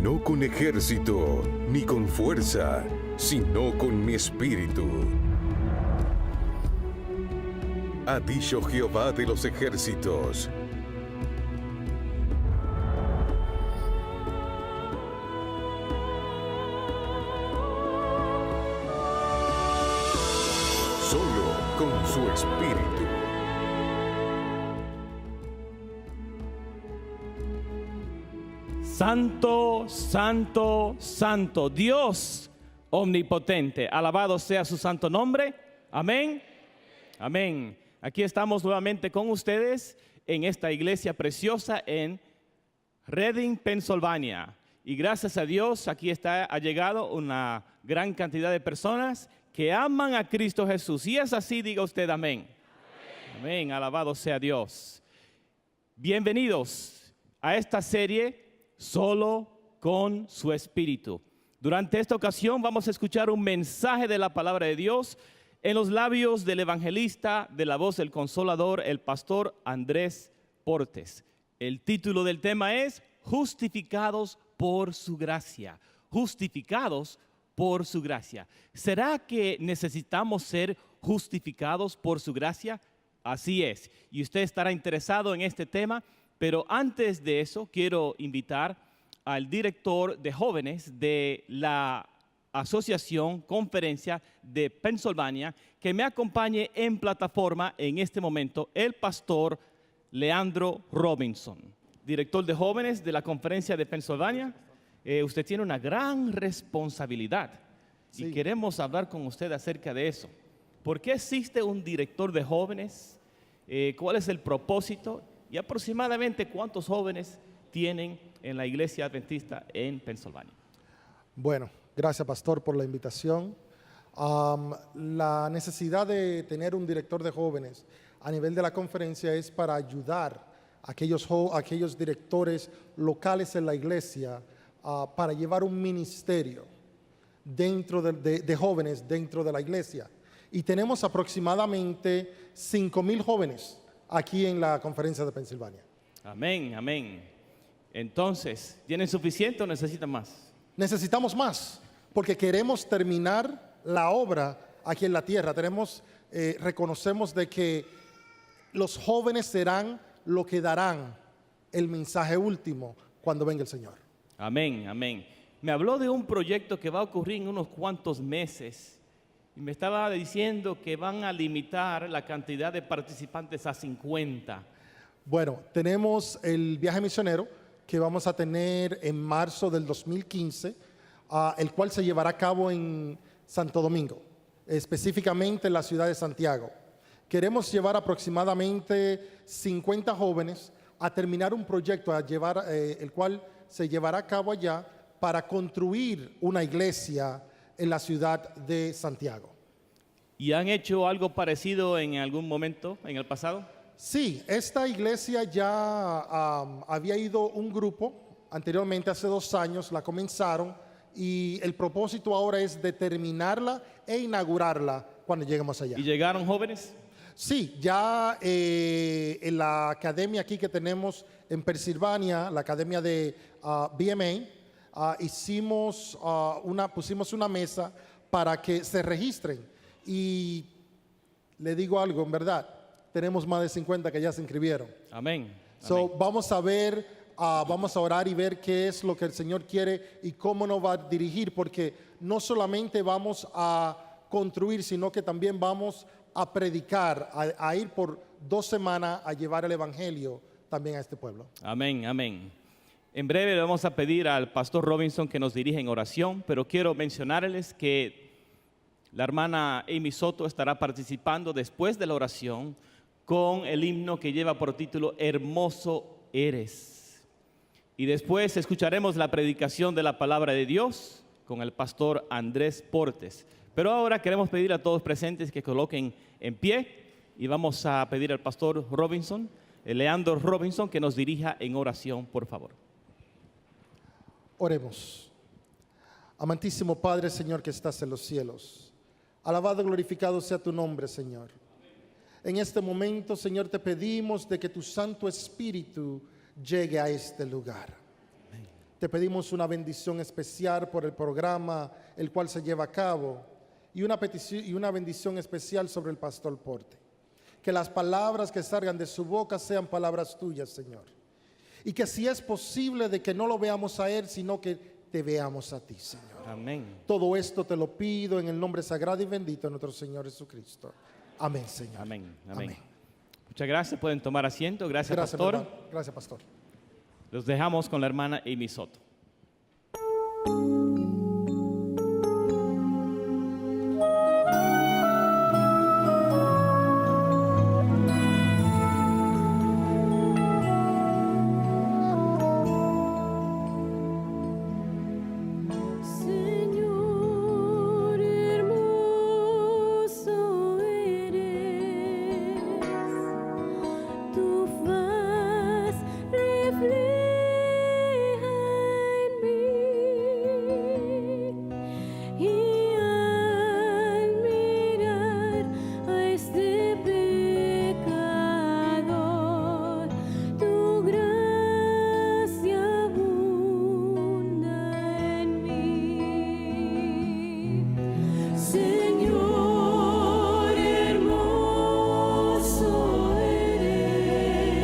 no con ejército, ni con fuerza, sino con mi espíritu. Ha dicho Jehová de los ejércitos. Solo con su espíritu. Santo, santo, santo, Dios omnipotente. Alabado sea su santo nombre. Amén. Amén. Aquí estamos nuevamente con ustedes en esta iglesia preciosa en Reading, Pensilvania. Y gracias a Dios aquí ha llegado una gran cantidad de personas que aman a Cristo Jesús. Y es así, diga usted amén. Amén. Amén. Alabado sea Dios. Bienvenidos a esta serie Solo con su espíritu. Durante esta ocasión vamos a escuchar un mensaje de la palabra de Dios en los labios del evangelista de la voz del Consolador, el pastor Andrés Portes. El título del tema es Justificados por su gracia. Justificados por su gracia. ¿Será que necesitamos ser justificados por su gracia? Así es. Y usted estará interesado en este tema. Pero antes de eso, quiero invitar al director de jóvenes de la Asociación Conferencia de Pensilvania que me acompañe en plataforma en este momento, el pastor Leandro Robinson, director de jóvenes de la Conferencia de Pensilvania. Usted tiene una gran responsabilidad y queremos hablar con usted acerca de eso. ¿Por qué existe un director de jóvenes? ¿Cuál es el propósito? Y aproximadamente ¿cuántos jóvenes tienen en la iglesia adventista en Pensilvania? Bueno, gracias pastor por la invitación. La necesidad de tener un director de jóvenes a nivel de la conferencia es para ayudar a aquellos directores locales en la iglesia para llevar un ministerio dentro de jóvenes dentro de la iglesia. Y tenemos aproximadamente 5,000 jóvenes aquí en la conferencia de Pensilvania. Amén, amén. Entonces, ¿tienen suficiente o necesitan más? Necesitamos más, porque queremos terminar la obra aquí en la tierra. Reconocemos de que los jóvenes serán lo que darán el mensaje último cuando venga el Señor. Amén, amén. Me habló de un proyecto que va a ocurrir en unos cuantos meses. Y me estaba diciendo que van a limitar la cantidad de participantes a 50. Bueno, tenemos el viaje misionero que vamos a tener en marzo del 2015, el cual se llevará a cabo en Santo Domingo, específicamente en la ciudad de Santiago. Queremos llevar aproximadamente 50 jóvenes a terminar un proyecto, el cual se llevará a cabo allá para construir una iglesia en la ciudad de Santiago. ¿Y han hecho algo parecido en algún momento en el pasado? Sí, esta iglesia ya había ido un grupo anteriormente, hace 2 años, la comenzaron y el propósito ahora es de terminarla e inaugurarla cuando lleguemos allá. ¿Y llegaron jóvenes? Sí, ya en la academia aquí que tenemos en Pensilvania, la academia de BMA, pusimos una mesa para que se registren y le digo algo, en verdad, tenemos más de 50 que ya se inscribieron. Amén. So, amén. Vamos a ver, vamos a orar y ver qué es lo que el Señor quiere y cómo nos va a dirigir, porque no solamente vamos a construir, sino que también vamos a predicar, a ir por 2 semanas a llevar el evangelio también a este pueblo. Amén, amén. En breve le vamos a pedir al pastor Robinson que nos dirija en oración, pero quiero mencionarles que la hermana Amy Soto estará participando después de la oración con el himno que lleva por título Hermoso eres. Y después escucharemos la predicación de la palabra de Dios con el pastor Andrés Portes. Pero ahora queremos pedir a todos presentes que coloquen en pie y vamos a pedir al pastor Robinson, Leandro Robinson, que nos dirija en oración, por favor. Oremos. Amantísimo Padre, Señor, que estás en los cielos, alabado y glorificado sea tu nombre, Señor. En este momento, Señor, te pedimos de que tu Santo Espíritu llegue a este lugar. Te pedimos una bendición especial por el programa el cual se lleva a cabo y una petición y una bendición especial sobre el pastor Porte. Que las palabras que salgan de su boca sean palabras tuyas, Señor. Y que si es posible de que no lo veamos a él, sino que te veamos a ti, Señor. Amén. Todo esto te lo pido en el nombre sagrado y bendito de nuestro Señor Jesucristo. Amén, Señor. Amén. Amén. Muchas gracias. Pueden tomar asiento. Gracias, Gracias, pastor. hermano. Gracias, pastor. Los dejamos con la hermana Amy Soto. Señor, hermoso eres, tu faz refleja en mí, y al mirar a este pecador, tu gracia abunda en mí. Señor, hermoso eres,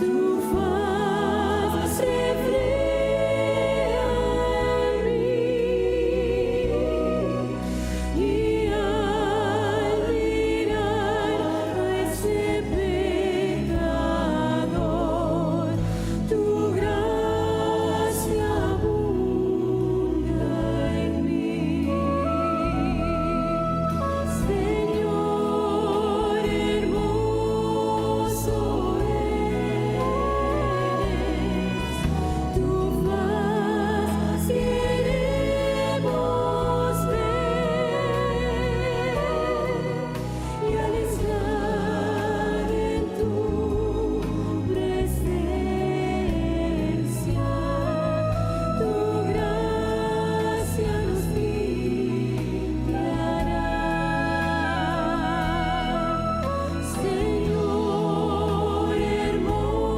tu faz refleja en mí, y al mirar a ese pecador, tu gracia abunda en mí. Señor, hermoso eres, tu faz queremos ver, y al estar en tu presencia, tu gracia nos limpiará. Señor, hermoso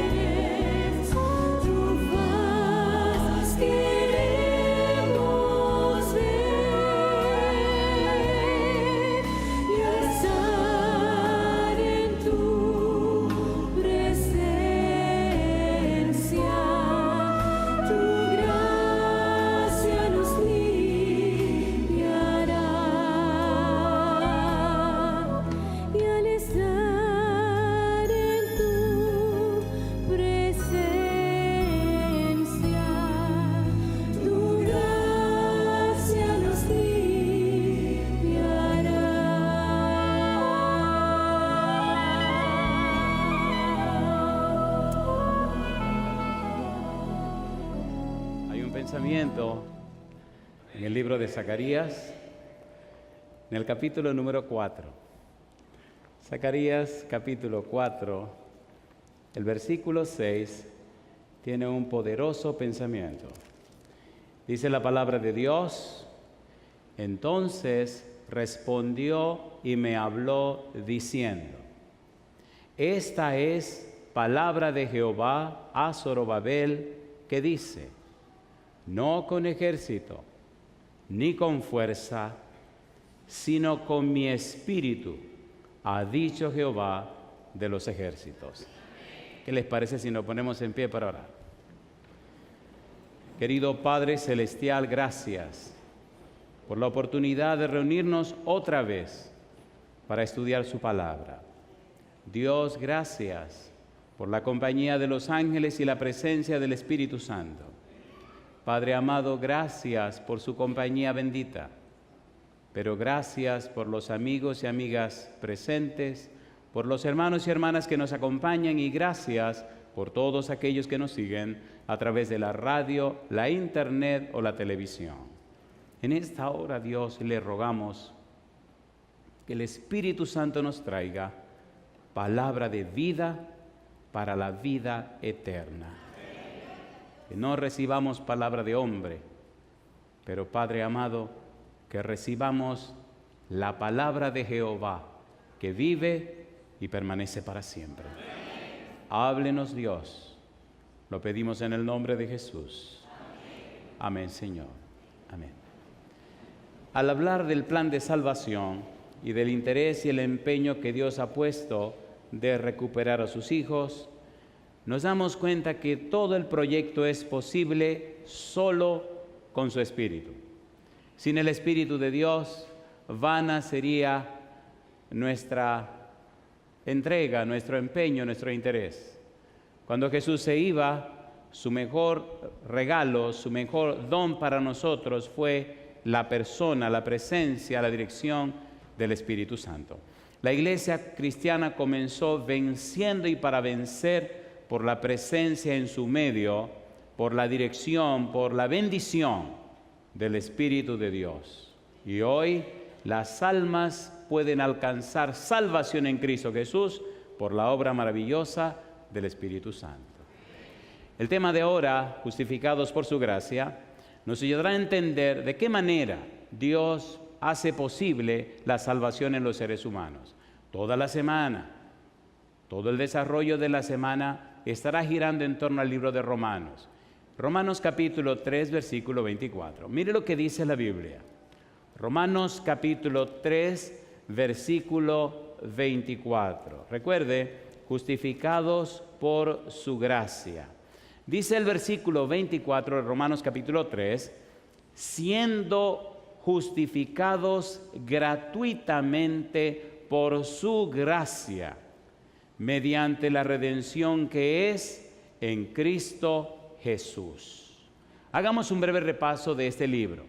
eres, tu faz queremos ver, y al estar en tu presencia, tu gracia nos limpiará. Y al estar en tu presencia, tu gracia nos limpiará. Hay un pensamiento en el libro de Zacarías, en el capítulo número 4. Zacarías capítulo 4, el versículo 6, tiene un poderoso pensamiento. Dice la palabra de Dios: entonces respondió y me habló diciendo, esta es palabra de Jehová a Zorobabel, que dice, no con ejército, ni con fuerza, sino con mi espíritu, ha dicho Jehová de los ejércitos. ¿Qué les parece si nos ponemos en pie para orar? Querido Padre Celestial, gracias por la oportunidad de reunirnos otra vez para estudiar su palabra. Dios, gracias por la compañía de los ángeles y la presencia del Espíritu Santo. Padre amado, gracias por su compañía bendita, pero gracias por los amigos y amigas presentes, por los hermanos y hermanas que nos acompañan, y gracias por todos aquellos que nos siguen a través de la radio, la internet o la televisión. En esta hora, Dios, le rogamos que el Espíritu Santo nos traiga palabra de vida para la vida eterna. Que no recibamos palabra de hombre, pero Padre amado, que recibamos la palabra de Jehová, que vive y permanece para siempre. Háblenos Dios. Lo pedimos en el nombre de Jesús. Amén, Señor. Amén. Al hablar del plan de salvación y del interés y el empeño que Dios ha puesto de recuperar a sus hijos, nos damos cuenta que todo el proyecto es posible solo con su Espíritu. Sin el Espíritu de Dios, vana sería nuestra entrega, nuestro empeño, nuestro interés. Cuando Jesús se iba, su mejor regalo, su mejor don para nosotros fue la persona, la presencia, la dirección del Espíritu Santo. La iglesia cristiana comenzó venciendo y para vencer por la presencia en su medio, por la dirección, por la bendición del Espíritu de Dios. Y hoy las almas pueden alcanzar salvación en Cristo Jesús por la obra maravillosa del Espíritu Santo. El tema de ahora, justificados por su gracia, nos ayudará a entender de qué manera Dios hace posible la salvación en los seres humanos. Toda la semana, todo el desarrollo de la semana estará girando en torno al libro de Romanos. Romanos capítulo 3, versículo 24. Mire lo que dice la Biblia. Romanos capítulo 3, versículo 24. Recuerde, justificados por su gracia. Dice el versículo 24 de Romanos capítulo 3, siendo justificados gratuitamente por su gracia, mediante la redención que es en Cristo Jesús. Hagamos un breve repaso de este libro.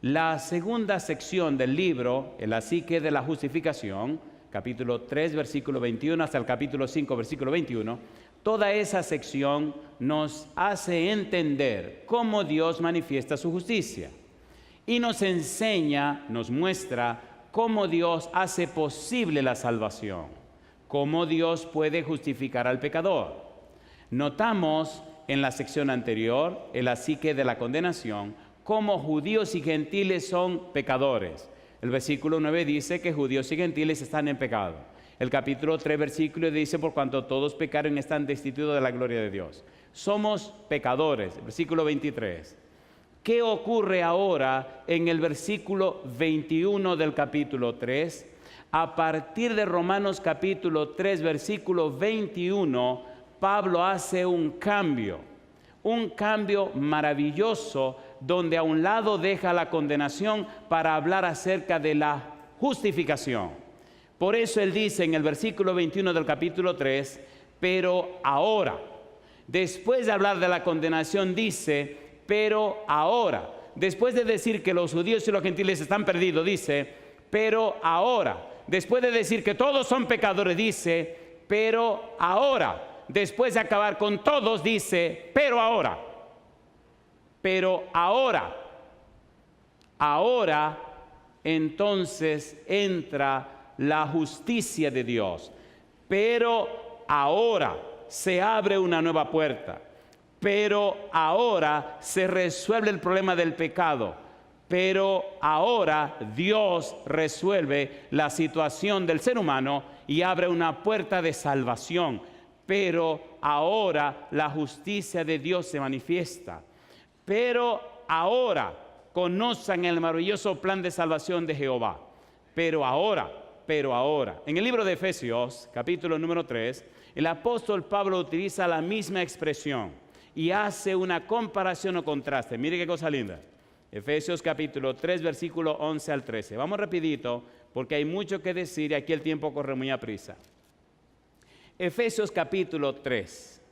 La segunda sección del libro, el psique de la justificación, capítulo 3, versículo 21 hasta el capítulo 5, versículo 21, toda esa sección nos hace entender cómo Dios manifiesta su justicia y nos enseña, nos muestra cómo Dios hace posible la salvación, cómo Dios puede justificar al pecador. Notamos en la sección anterior, el psique de la condenación, cómo judíos y gentiles son pecadores. El versículo 9 dice que judíos y gentiles están en pecado. El capítulo 3, versículo dice, por cuanto todos pecaron están destituidos de la gloria de Dios. Somos pecadores. Versículo 23. ¿Qué ocurre ahora en el versículo 21 del capítulo 3? A partir de Romanos capítulo 3, versículo 21, Pablo hace un cambio maravilloso, donde a un lado deja la condenación para hablar acerca de la justificación. Por eso él dice en el versículo 21 del capítulo 3, pero ahora, después de hablar de la condenación, dice, pero ahora, después de decir que los judíos y los gentiles están perdidos, dice, pero ahora, después de decir que todos son pecadores, dice, pero ahora, después de acabar con todos, dice, pero ahora, entonces entra la justicia de Dios. Pero ahora se abre una nueva puerta. Pero ahora se resuelve el problema del pecado. Pero ahora Dios resuelve la situación del ser humano y abre una puerta de salvación. Pero ahora la justicia de Dios se manifiesta. Pero ahora conozcan el maravilloso plan de salvación de Jehová. Pero ahora. En el libro de Efesios, capítulo número 3, el apóstol Pablo utiliza la misma expresión y hace una comparación o contraste. Mire qué cosa linda. Efesios capítulo 3, versículo 11 al 13. Vamos rapidito porque hay mucho que decir y aquí el tiempo corre muy a prisa. Efesios capítulo 3,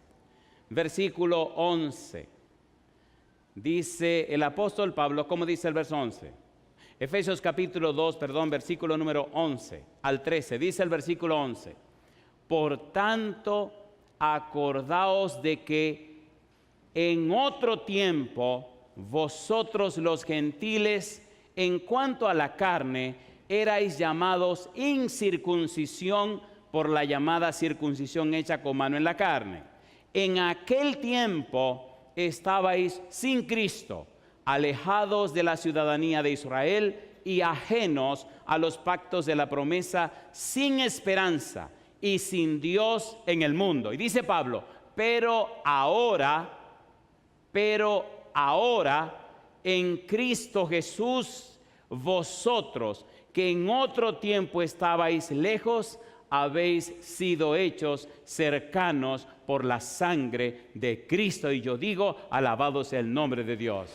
versículo 11. Dice el apóstol Pablo, ¿cómo dice el verso 11? Efesios capítulo 2, versículo número 11 al 13. Dice el versículo 11. Por tanto, acordaos de que en otro tiempo vosotros los gentiles, en cuanto a la carne, erais llamados incircuncisión por la llamada circuncisión hecha con mano en la carne. En aquel tiempo estabais sin Cristo, alejados de la ciudadanía de Israel y ajenos a los pactos de la promesa, sin esperanza y sin Dios en el mundo. Y dice Pablo, pero ahora en Cristo Jesús, vosotros que en otro tiempo estabais lejos, habéis sido hechos cercanos por la sangre de Cristo. Y yo digo, alabado sea el nombre de Dios.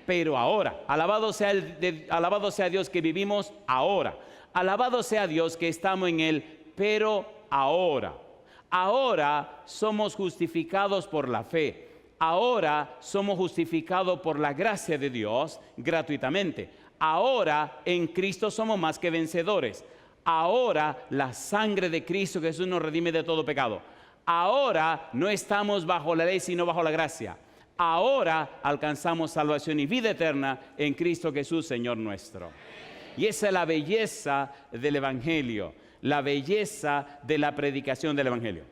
Pero ahora, alabado sea Dios que vivimos ahora. Alabado sea Dios que estamos en Él, pero ahora. Ahora somos justificados por la fe. Ahora somos justificados por la gracia de Dios gratuitamente. Ahora en Cristo somos más que vencedores. Ahora la sangre de Cristo Jesús nos redime de todo pecado. Ahora no estamos bajo la ley, sino bajo la gracia. Ahora alcanzamos salvación y vida eterna en Cristo Jesús, Señor nuestro. Y esa es la belleza del Evangelio, la belleza de la predicación del Evangelio.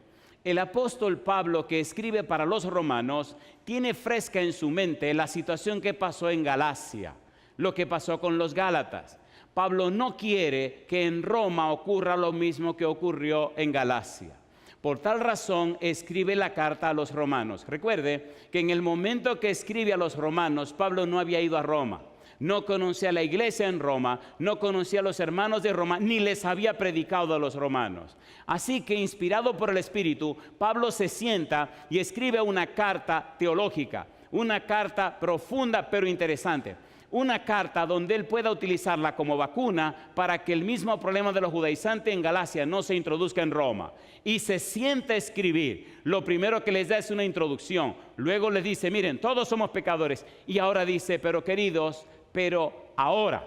El apóstol Pablo, que escribe para los romanos, tiene fresca en su mente la situación que pasó en Galacia, lo que pasó con los Gálatas. Pablo no quiere que en Roma ocurra lo mismo que ocurrió en Galacia. Por tal razón escribe la carta a los romanos. Recuerde que en el momento que escribe a los romanos, Pablo no había ido a Roma. No conocía a la iglesia en Roma, no conocía a los hermanos de Roma, ni les había predicado a los romanos. Así que, inspirado por el Espíritu, Pablo se sienta y escribe una carta teológica, una carta profunda pero interesante. Una carta donde él pueda utilizarla como vacuna para que el mismo problema de los judaizantes en Galacia no se introduzca en Roma. Y se sienta a escribir. Lo primero que les da es una introducción. Luego les dice, miren, todos somos pecadores. Y ahora dice, pero queridos, pero ahora.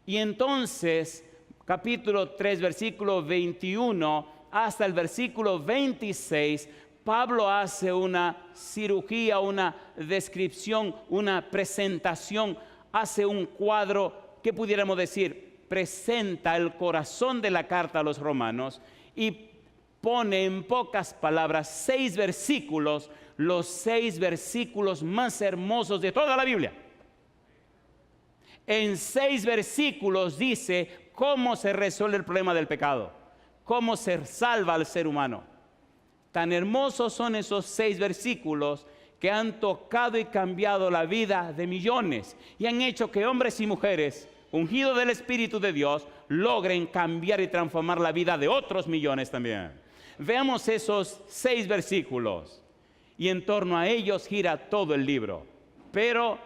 Y entonces, capítulo 3, versículo 21 hasta el versículo 26, Pablo hace una cirugía, una descripción, una presentación, hace un cuadro, ¿qué pudiéramos decir? Presenta el corazón de la carta a los romanos y pone en pocas palabras 6 versículos, los 6 versículos más hermosos de toda la Biblia. En 6 versículos dice cómo se resuelve el problema del pecado, cómo se salva al ser humano. Tan hermosos son esos 6 versículos que han tocado y cambiado la vida de millones y han hecho que hombres y mujeres, ungidos del Espíritu de Dios, logren cambiar y transformar la vida de otros millones también. Veamos esos 6 versículos y en torno a ellos gira todo el libro. Pero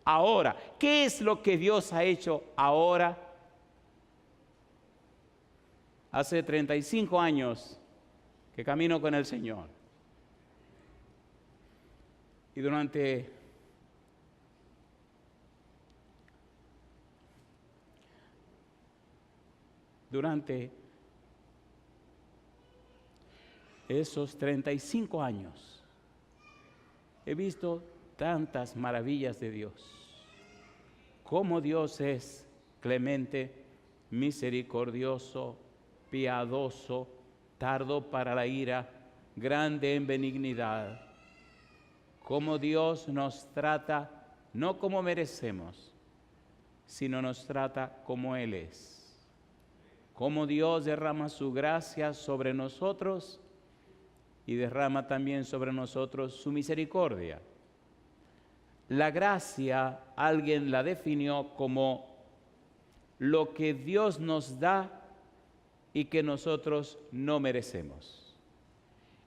ahora, ¿qué es lo que Dios ha hecho ahora? Hace 35 años que camino con el Señor. Y durante esos 35 años he visto tantas maravillas de Dios. Cómo Dios es clemente, misericordioso, piadoso, tardo para la ira, grande en benignidad. Cómo Dios nos trata no como merecemos, sino nos trata como Él es. Cómo Dios derrama su gracia sobre nosotros y derrama también sobre nosotros su misericordia. La gracia, alguien la definió como lo que Dios nos da y que nosotros no merecemos.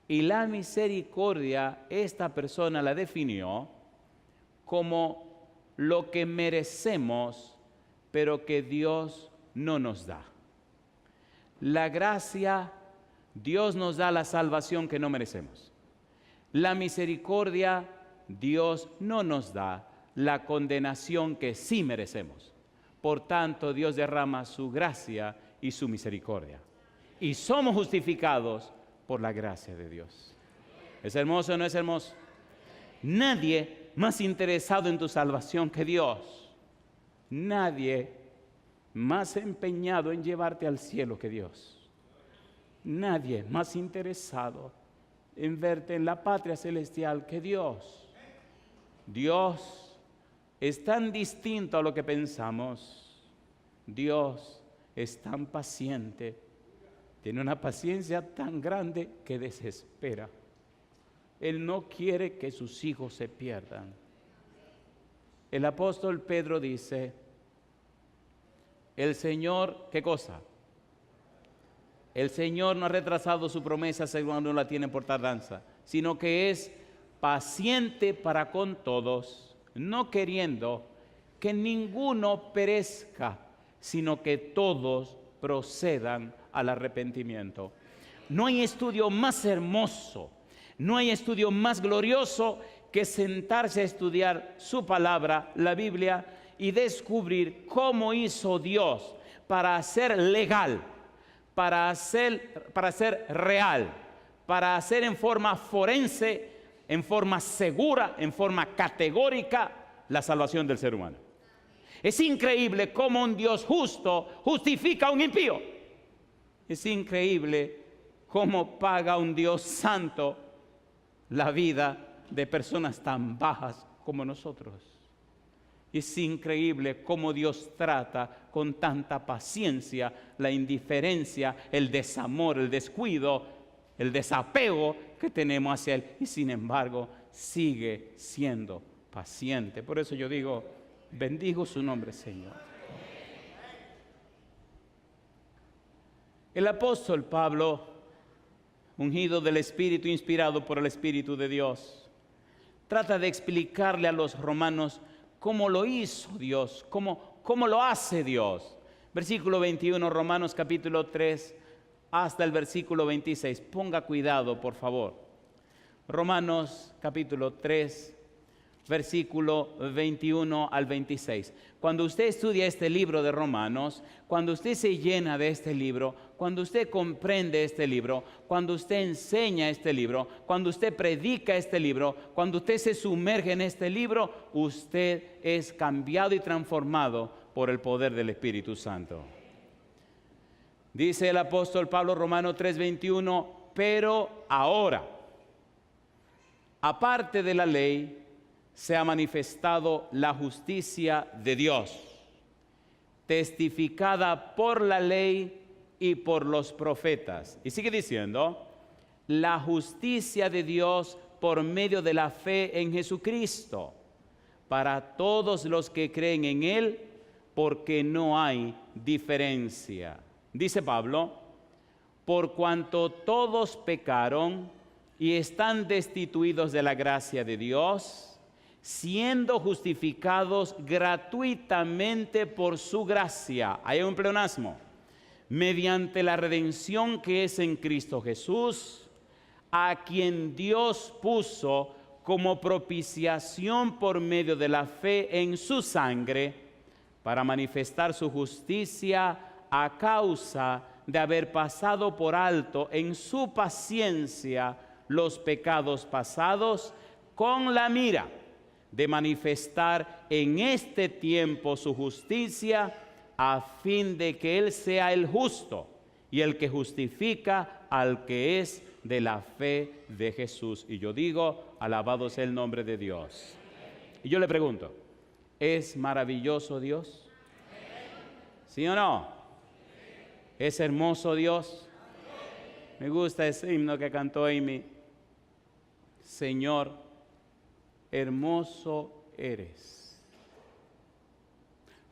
Y la misericordia, esta persona la definió como lo que merecemos, pero que Dios no nos da. La gracia, Dios nos da la salvación que no merecemos. La misericordia, Dios no nos da la condenación que sí merecemos. Por tanto, Dios derrama su gracia y su misericordia. Y somos justificados por la gracia de Dios. ¿Es hermoso o no es hermoso? Nadie más interesado en tu salvación que Dios. Nadie más empeñado en llevarte al cielo que Dios. Nadie más interesado en verte en la patria celestial que Dios. Dios es tan distinto a lo que pensamos. Dios es tan paciente. tiene una paciencia tan grande que desespera. Él no quiere que sus hijos se pierdan. El apóstol Pedro dice, el Señor, ¿qué cosa? El Señor no ha retrasado su promesa según no la tiene por tardanza, sino que es paciente para con todos, no queriendo que ninguno perezca, sino que todos procedan al arrepentimiento. No hay estudio más hermoso, no hay estudio más glorioso que sentarse a estudiar su palabra, la Biblia, y descubrir cómo hizo Dios para hacer legal, para hacer real, para hacer en forma forense, en forma segura, en forma categórica, la salvación del ser humano. Es increíble cómo un Dios justo justifica a un impío. Es increíble cómo paga un Dios santo la vida de personas tan bajas como nosotros. Es increíble cómo Dios trata con tanta paciencia la indiferencia, el desamor, el descuido, el desapego que tenemos hacia Él. Y sin embargo, sigue siendo paciente. Por eso yo digo, bendigo su nombre, Señor. El apóstol Pablo, ungido del Espíritu, inspirado por el Espíritu de Dios, trata de explicarle a los romanos cómo lo hizo Dios, cómo lo hace Dios. Versículo 21, Romanos capítulo 3, hasta el versículo 26. Ponga cuidado, por favor. Romanos capítulo 3, versículo 21 al 26. Cuando usted estudia este libro de Romanos, cuando usted se llena de este libro, cuando usted comprende este libro, cuando usted enseña este libro, cuando usted predica este libro, cuando usted se sumerge en este libro, usted es cambiado y transformado por el poder del Espíritu Santo. Dice el apóstol Pablo, Romanos 3:21, pero ahora, aparte de la ley, se ha manifestado la justicia de Dios, testificada por la ley y por los profetas. Y sigue diciendo, la justicia de Dios por medio de la fe en Jesucristo, para todos los que creen en Él, porque no hay diferencia. Dice Pablo, por cuanto todos pecaron y están destituidos de la gracia de Dios, siendo justificados gratuitamente por su gracia. Hay un pleonasmo. Mediante la redención que es en Cristo Jesús, a quien Dios puso como propiciación por medio de la fe en su sangre, para manifestar su justicia a causa de haber pasado por alto en su paciencia los pecados pasados, con la mira de manifestar en este tiempo su justicia, a fin de que Él sea el justo y el que justifica al que es de la fe de Jesús. Y yo digo, alabado sea el nombre de Dios. Y yo le pregunto, ¿es maravilloso Dios? ¿Sí o no? ¿Es hermoso Dios? Me gusta ese himno que cantó Amy. Señor, hermoso eres.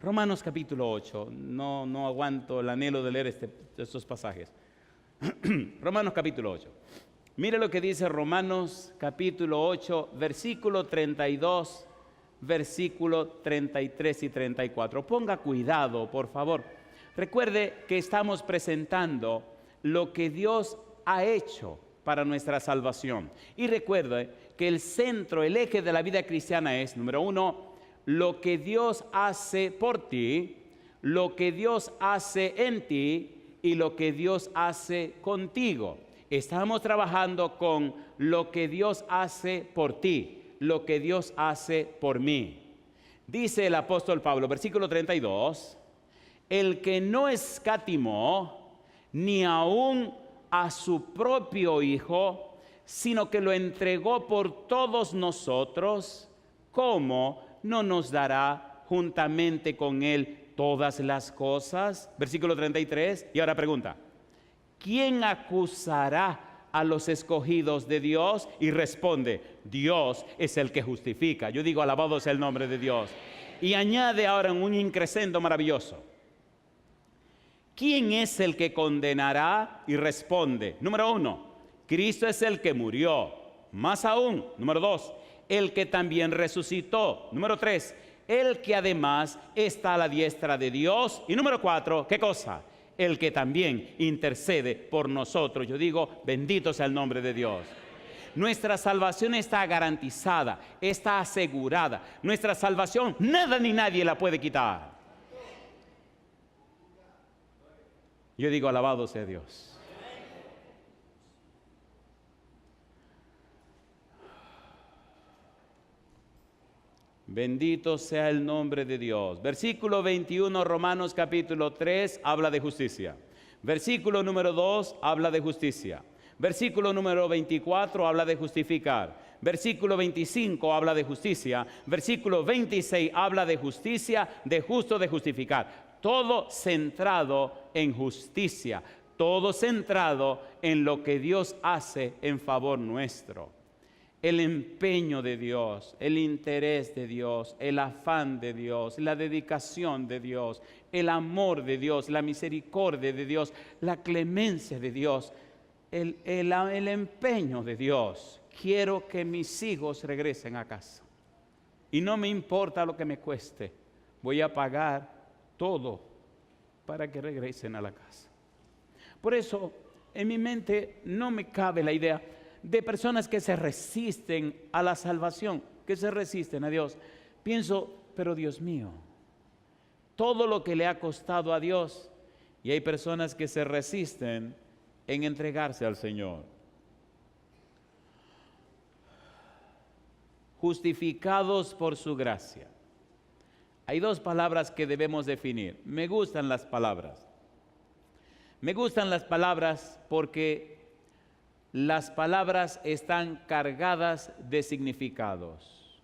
Romanos capítulo 8. No aguanto el anhelo de leer estos pasajes. Romanos capítulo 8. Mire lo que dice Romanos capítulo 8, versículo 32, versículo 33 y 34. Ponga cuidado, por favor. Recuerde que estamos presentando lo que Dios ha hecho para nuestra salvación. Y recuerde que el centro, el eje de la vida cristiana es, número uno, lo que Dios hace por ti, lo que Dios hace en ti y lo que Dios hace contigo. Estamos trabajando con lo que Dios hace por ti, lo que Dios hace por mí. Dice el apóstol Pablo, versículo 32, el que no escatimó ni aún a su propio Hijo, sino que lo entregó por todos nosotros, ¿cómo no nos dará juntamente con Él todas las cosas? Versículo 33, y ahora pregunta, ¿quién acusará a los escogidos de Dios? Y responde, Dios es el que justifica. Yo digo, alabado sea el nombre de Dios. Y añade ahora en un increscendo maravilloso, ¿quién es el que condenará? Y responde, número 1, Cristo es el que murió. Más aún, número 2, el que también resucitó. Número 3, el que además está a la diestra de Dios. Y número 4, ¿qué cosa? El que también intercede por nosotros. Yo digo, bendito sea el nombre de Dios. Nuestra salvación está garantizada, está asegurada. Nuestra salvación, nada ni nadie la puede quitar. Yo digo, alabado sea Dios. Bendito sea el nombre de Dios. Versículo 21, Romanos capítulo 3, habla de justicia. Versículo número 2, habla de justicia. Versículo número 24, habla de justificar. Versículo 25, habla de justicia. Versículo 26, habla de justicia, de justo, de justificar. Todo centrado en justicia. Todo centrado en lo que Dios hace en favor nuestro. El empeño de Dios, el interés de Dios, el afán de Dios, la dedicación de Dios, el amor de Dios, la misericordia de Dios, la clemencia de Dios, el empeño de Dios. Quiero que mis hijos regresen a casa. Y no me importa lo que me cueste. Voy a pagar todo para que regresen a la casa. Por eso, en mi mente no me cabe la idea de personas que se resisten a la salvación, que se resisten a Dios. Pienso, pero Dios mío, todo lo que le ha costado a Dios, y hay personas que se resisten en entregarse al Señor. Justificados por su gracia. Hay dos palabras que debemos definir. Me gustan las palabras. Me gustan las palabras porque las palabras están cargadas de significados.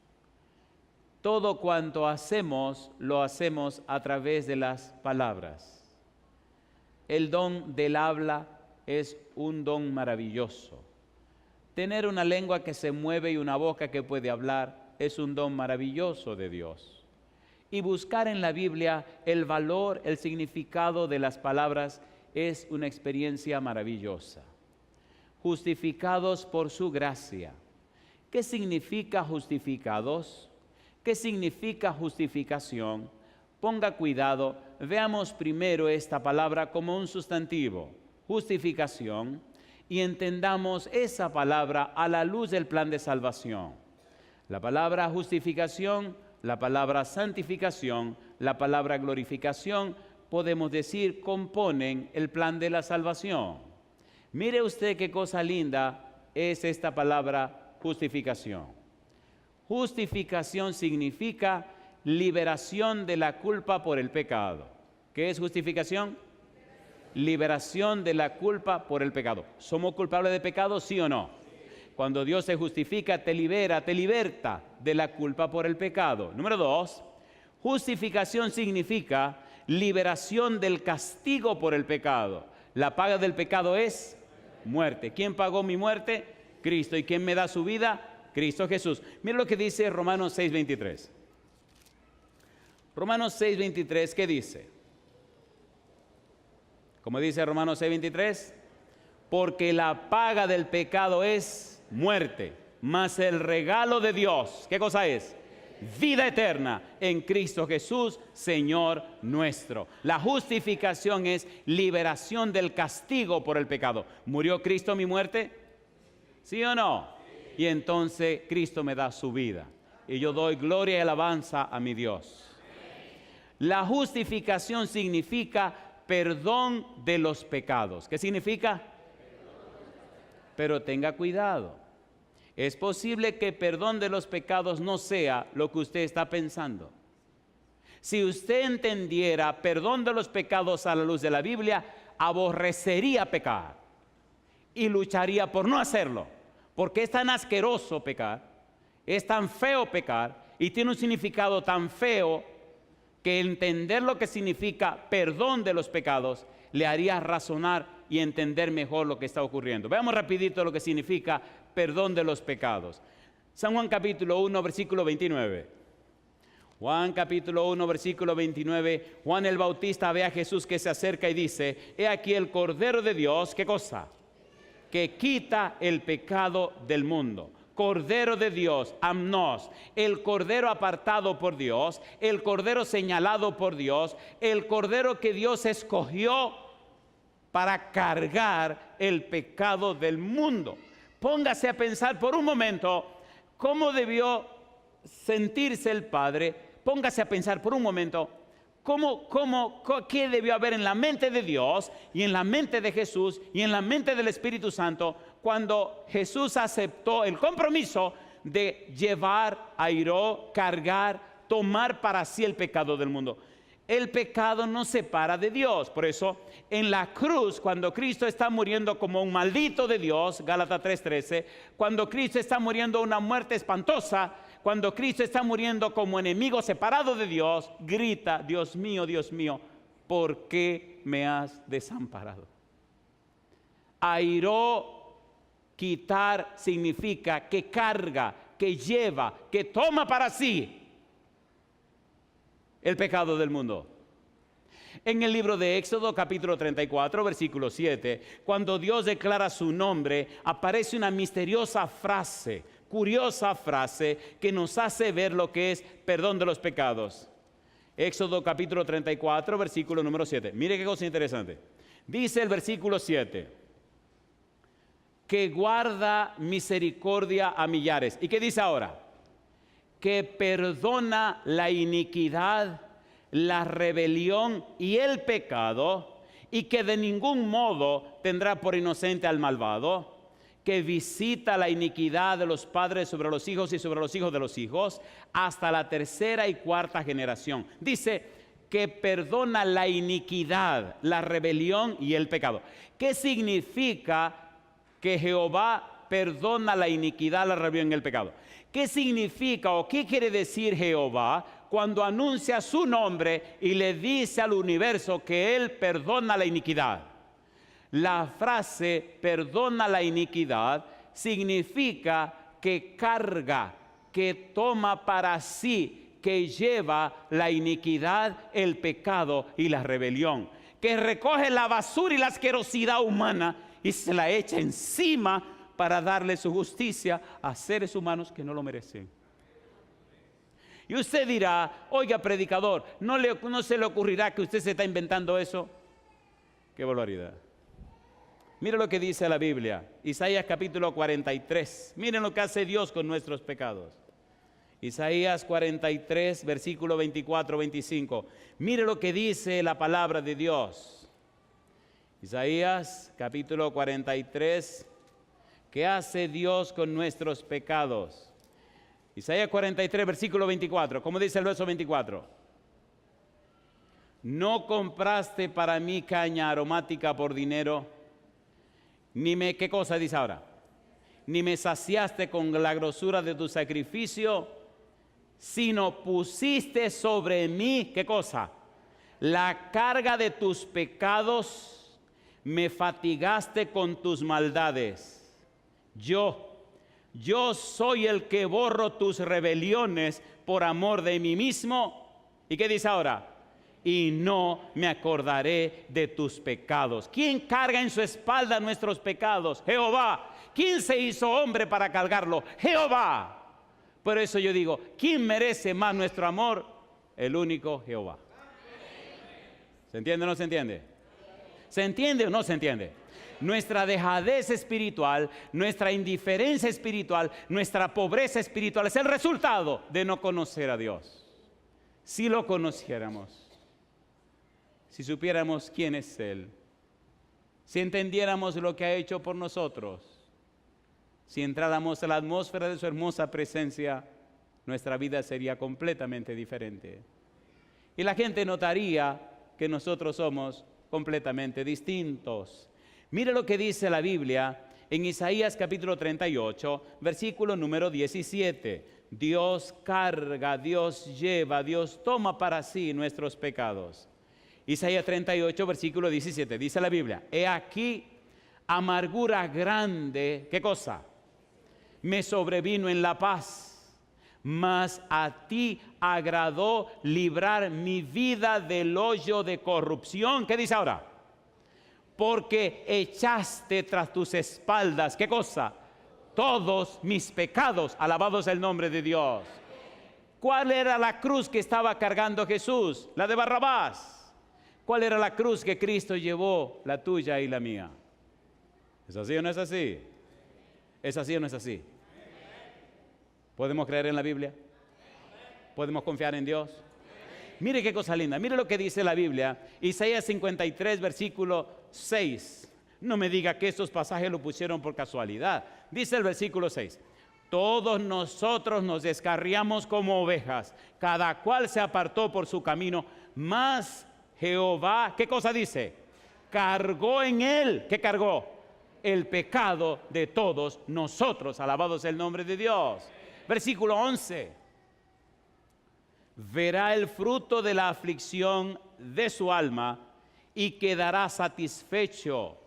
Todo cuanto hacemos, lo hacemos a través de las palabras. El don del habla es un don maravilloso. Tener una lengua que se mueve y una boca que puede hablar es un don maravilloso de Dios. Y buscar en la Biblia el valor, el significado de las palabras es una experiencia maravillosa. Justificados por su gracia. ¿Qué significa justificados? ¿Qué significa justificación? Ponga cuidado, veamos primero esta palabra como un sustantivo, justificación, y entendamos esa palabra a la luz del plan de salvación. La palabra justificación, la palabra santificación, la palabra glorificación, podemos decir, componen el plan de la salvación. Mire usted qué cosa linda es esta palabra justificación. Justificación significa liberación de la culpa por el pecado. ¿Qué es justificación? Liberación de la culpa por el pecado. ¿Somos culpables de pecado, sí o no? Cuando Dios se justifica, te libera, te liberta de la culpa por el pecado. Número 2, justificación significa liberación del castigo por el pecado. La paga del pecado es muerte. ¿Quién pagó mi muerte? Cristo. ¿Y quién me da su vida? Cristo Jesús. Mira lo que dice Romanos 6:23. Romanos 6:23, ¿qué dice? ¿Cómo dice Romanos 6:23? Porque la paga del pecado es muerte, mas el regalo de Dios, ¿qué cosa es? Vida eterna en Cristo Jesús, Señor nuestro. La justificación es liberación del castigo por el pecado. ¿Murió Cristo mi muerte? ¿Sí o no? Y entonces Cristo me da su vida. Y yo doy gloria y alabanza a mi Dios. La justificación significa perdón de los pecados. ¿Qué significa? Pero tenga cuidado. Es posible que perdón de los pecados no sea lo que usted está pensando. Si usted entendiera perdón de los pecados a la luz de la Biblia, aborrecería pecar y lucharía por no hacerlo, porque es tan asqueroso pecar, es tan feo pecar y tiene un significado tan feo que entender lo que significa perdón de los pecados le haría razonar y entender mejor lo que está ocurriendo. Veamos rapidito lo que significa perdón de los pecados. San Juan capítulo 1, versículo 29. Juan capítulo 1, versículo 29. Juan el Bautista ve a Jesús que se acerca y dice: he aquí el Cordero de Dios, ¿qué cosa? Que quita el pecado del mundo. Cordero de Dios, amnos, el Cordero apartado por Dios, el Cordero señalado por Dios, el Cordero que Dios escogió para cargar el pecado del mundo. Póngase a pensar por un momento cómo debió sentirse el Padre. Póngase a pensar por un momento qué debió haber en la mente de Dios y en la mente de Jesús y en la mente del Espíritu Santo cuando Jesús aceptó el compromiso de llevar, airó, cargar, tomar para sí el pecado del mundo. El pecado nos separa de Dios. Por eso, en la cruz, cuando Cristo está muriendo como un maldito de Dios, Gálatas 3:13, cuando Cristo está muriendo una muerte espantosa, cuando Cristo está muriendo como enemigo separado de Dios, grita: Dios mío, ¿por qué me has desamparado? Airó, quitar, significa que carga, que lleva, que toma para sí el pecado del mundo. En el libro de Éxodo, capítulo 34, versículo 7, cuando Dios declara su nombre, aparece una misteriosa frase, curiosa frase, que nos hace ver lo que es perdón de los pecados. Éxodo, capítulo 34, versículo número 7. Mire qué cosa interesante. Dice el versículo 7, que guarda misericordia a millares. ¿Y qué dice ahora? Que perdona la iniquidad, la rebelión y el pecado, y que de ningún modo tendrá por inocente al malvado, que visita la iniquidad de los padres sobre los hijos y sobre los hijos de los hijos, hasta la tercera y cuarta generación. Dice que perdona la iniquidad, la rebelión y el pecado. ¿Qué significa que Jehová perdona la iniquidad, la rebelión y el pecado? ¿Qué significa o qué quiere decir Jehová cuando anuncia su nombre y le dice al universo que Él perdona la iniquidad? La frase perdona la iniquidad significa que carga, que toma para sí, que lleva la iniquidad, el pecado y la rebelión, que recoge la basura y la asquerosidad humana y se la echa encima para darle su justicia a seres humanos que no lo merecen. Y usted dirá: oiga, predicador, ¿no se le ocurrirá que usted se está inventando eso? ¡Qué barbaridad! Mire lo que dice la Biblia, Isaías capítulo 43. Miren lo que hace Dios con nuestros pecados. Isaías 43, versículo 24-25. Mire lo que dice la palabra de Dios. Isaías capítulo 43. ¿Qué hace Dios con nuestros pecados? Isaías 43, versículo 24. ¿Cómo dice el verso 24? No compraste para mí caña aromática por dinero, ¿qué cosa dice ahora? Ni me saciaste con la grosura de tu sacrificio, sino pusiste sobre mí, ¿qué cosa? La carga de tus pecados, me fatigaste con tus maldades. Yo soy el que borro tus rebeliones por amor de mí mismo. ¿Y qué dice ahora? Y no me acordaré de tus pecados. ¿Quién carga en su espalda nuestros pecados? Jehová. ¿Quién se hizo hombre para cargarlo? Jehová. Por eso yo digo, ¿quién merece más nuestro amor? El único Jehová. ¿Se entiende o no se entiende? ¿Se entiende o no se entiende? Nuestra dejadez espiritual, nuestra indiferencia espiritual, nuestra pobreza espiritual es el resultado de no conocer a Dios. Si lo conociéramos, si supiéramos quién es Él, si entendiéramos lo que ha hecho por nosotros, si entráramos a la atmósfera de su hermosa presencia, nuestra vida sería completamente diferente. Y la gente notaría que nosotros somos completamente distintos. Mire lo que dice la Biblia en Isaías capítulo 38, versículo número 17. Dios carga, Dios lleva, Dios toma para sí nuestros pecados. Isaías 38, versículo 17, dice la Biblia: he aquí amargura grande, ¿qué cosa? Me sobrevino en la paz, mas a ti agradó librar mi vida del hoyo de corrupción. ¿Qué dice ahora? Porque echaste tras tus espaldas, ¿qué cosa? Todos mis pecados. Alabados el nombre de Dios. ¿Cuál era la cruz que estaba cargando Jesús? La de Barrabás. ¿Cuál era la cruz que Cristo llevó? La tuya y la mía. ¿Es así o no es así? ¿Es así o no es así? ¿Podemos creer en la Biblia? ¿Podemos confiar en Dios? Mire qué cosa linda. Mire lo que dice la Biblia. Isaías 53, versículo 6. No me diga que estos pasajes lo pusieron por casualidad. Dice el versículo 6. Todos nosotros nos descarriamos como ovejas, cada cual se apartó por su camino, mas Jehová, ¿qué cosa dice? Cargó en él, ¿qué cargó? El pecado de todos nosotros. Alabados el nombre de Dios. Versículo 11. Verá el fruto de la aflicción de su alma y quedará satisfecho.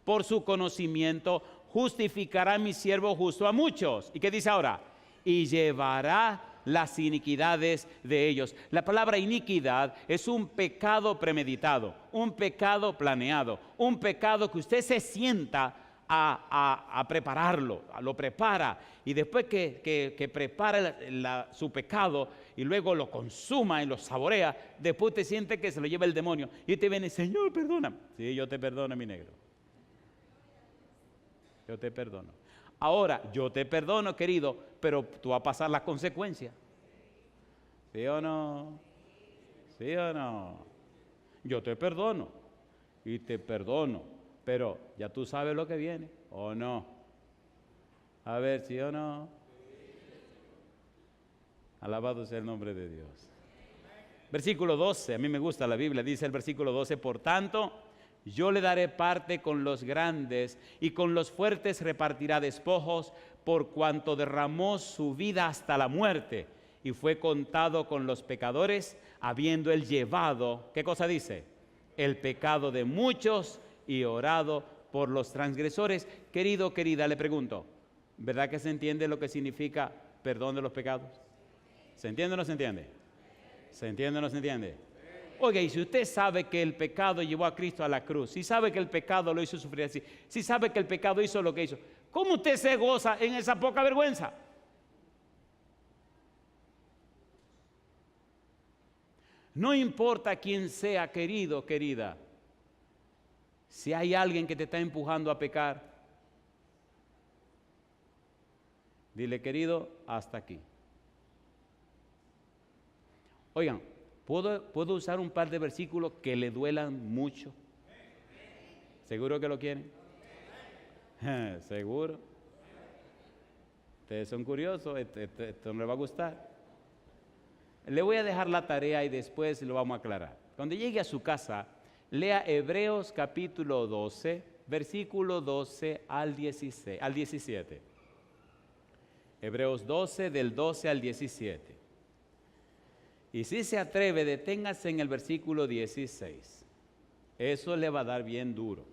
Por su conocimiento justificará mi siervo justo a muchos. ¿Y qué dice ahora? Y llevará las iniquidades de ellos. La palabra iniquidad es un pecado premeditado, un pecado planeado, un pecado que usted se sienta a prepararlo, lo prepara, y después que prepara su pecado y luego lo consuma y lo saborea, después te siente que se lo lleva el demonio y te viene: Señor, perdóname. Sí, yo te perdono, mi negro. Yo te perdono. Ahora, yo te perdono, querido, pero tú vas a pasar las consecuencias. ¿Sí o no? ¿Sí o no? Yo te perdono y te perdono, pero ya tú sabes lo que viene, ¿o no? A ver, ¿sí o no? Alabado sea el nombre de Dios. Versículo 12, a mí me gusta la Biblia, dice el versículo 12: por tanto, yo le daré parte con los grandes y con los fuertes repartirá despojos, por cuanto derramó su vida hasta la muerte y fue contado con los pecadores, habiendo él llevado, ¿qué cosa dice? El pecado de muchos y orado por los transgresores. Querido, querida, le pregunto, ¿verdad que se entiende lo que significa perdón de los pecados? ¿Se entiende o no se entiende? ¿Se entiende o no se entiende? Oiga, y si usted sabe que el pecado llevó a Cristo a la cruz, si sabe que el pecado lo hizo sufrir así, si sabe que el pecado hizo lo que hizo, ¿cómo usted se goza en esa poca vergüenza? No importa quién sea, querido, querida, si hay alguien que te está empujando a pecar, dile: querido, hasta aquí. Oigan, ¿puedo usar un par de versículos que le duelan mucho? ¿Seguro que lo quieren? ¿Seguro? Ustedes son curiosos, esto no les va a gustar. Le voy a dejar la tarea y después lo vamos a aclarar. Cuando llegue a su casa, lea Hebreos capítulo 12, versículo 12 al 17. Hebreos 12, del 12 al 17. Y si se atreve, deténgase en el versículo 16. Eso le va a dar bien duro.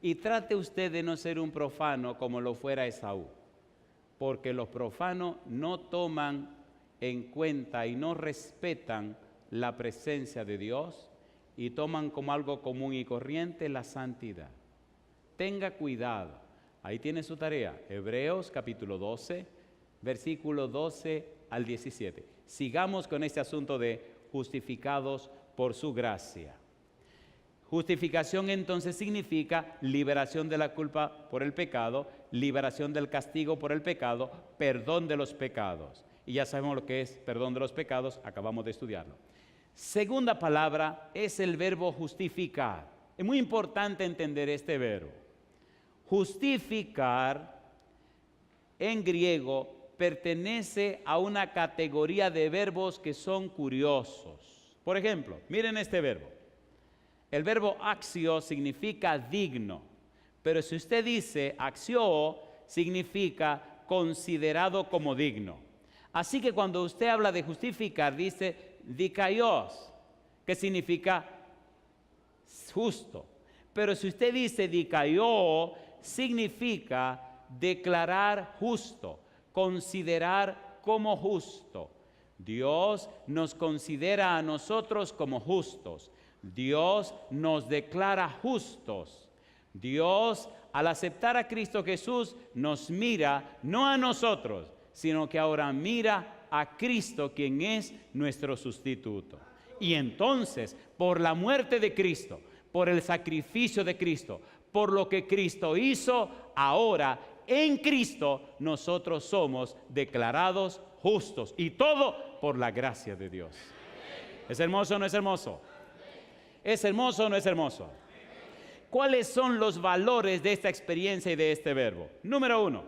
Y trate usted de no ser un profano como lo fuera Esaú, porque los profanos no toman en cuenta y no respetan la presencia de Dios y toman como algo común y corriente la santidad. Tenga cuidado. Ahí tiene su tarea. Hebreos capítulo 12, versículo 12 al 17. Sigamos con este asunto de justificados por su gracia. Justificación entonces significa liberación de la culpa por el pecado, liberación del castigo por el pecado, perdón de los pecados. Y ya sabemos lo que es perdón de los pecados, acabamos de estudiarlo. Segunda palabra es el verbo justificar. Es muy importante entender este verbo. Justificar en griego pertenece a una categoría de verbos que son curiosos. Por ejemplo, miren este verbo. El verbo axio significa digno, pero si usted dice axio, significa considerado como digno. Así que cuando usted habla de justificar, dice dikaios, que significa justo. Pero si usted dice dikaiō, significa declarar justo, considerar como justo. Dios nos considera a nosotros como justos. Dios nos declara justos. Dios, al aceptar a Cristo Jesús, nos mira no a nosotros, sino que ahora mira a Cristo, quien es nuestro sustituto. Y entonces, por la muerte de Cristo, por el sacrificio de Cristo, por lo que Cristo hizo, ahora en Cristo nosotros somos declarados justos. Y todo por la gracia de Dios. ¿Es hermoso o no es hermoso? ¿Es hermoso o no es hermoso? ¿Cuáles son los valores de esta experiencia y de este verbo? Número 1,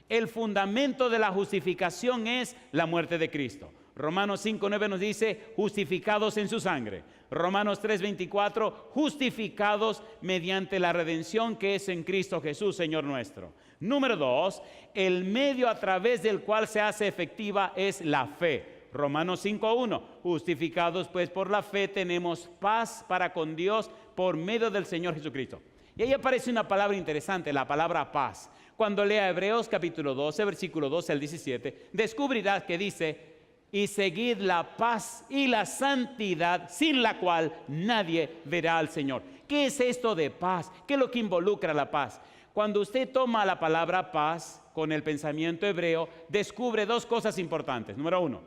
el fundamento de la justificación es la muerte de Cristo. Romanos 5:9 nos dice, justificados en su sangre. Romanos 3:24, justificados mediante la redención que es en Cristo Jesús, Señor nuestro. Número 2, el medio a través del cual se hace efectiva es la fe. Romanos 5:1, justificados pues por la fe tenemos paz para con Dios por medio del Señor Jesucristo. Y ahí aparece una palabra interesante, la palabra paz. Cuando lea Hebreos capítulo 12, versículo 12 al 17, descubrirás que dice, y seguid la paz y la santidad, sin la cual nadie verá al Señor. ¿Qué es esto de paz? ¿Qué es lo que involucra la paz? Cuando usted toma la palabra paz con el pensamiento hebreo, descubre dos cosas importantes. Número 1,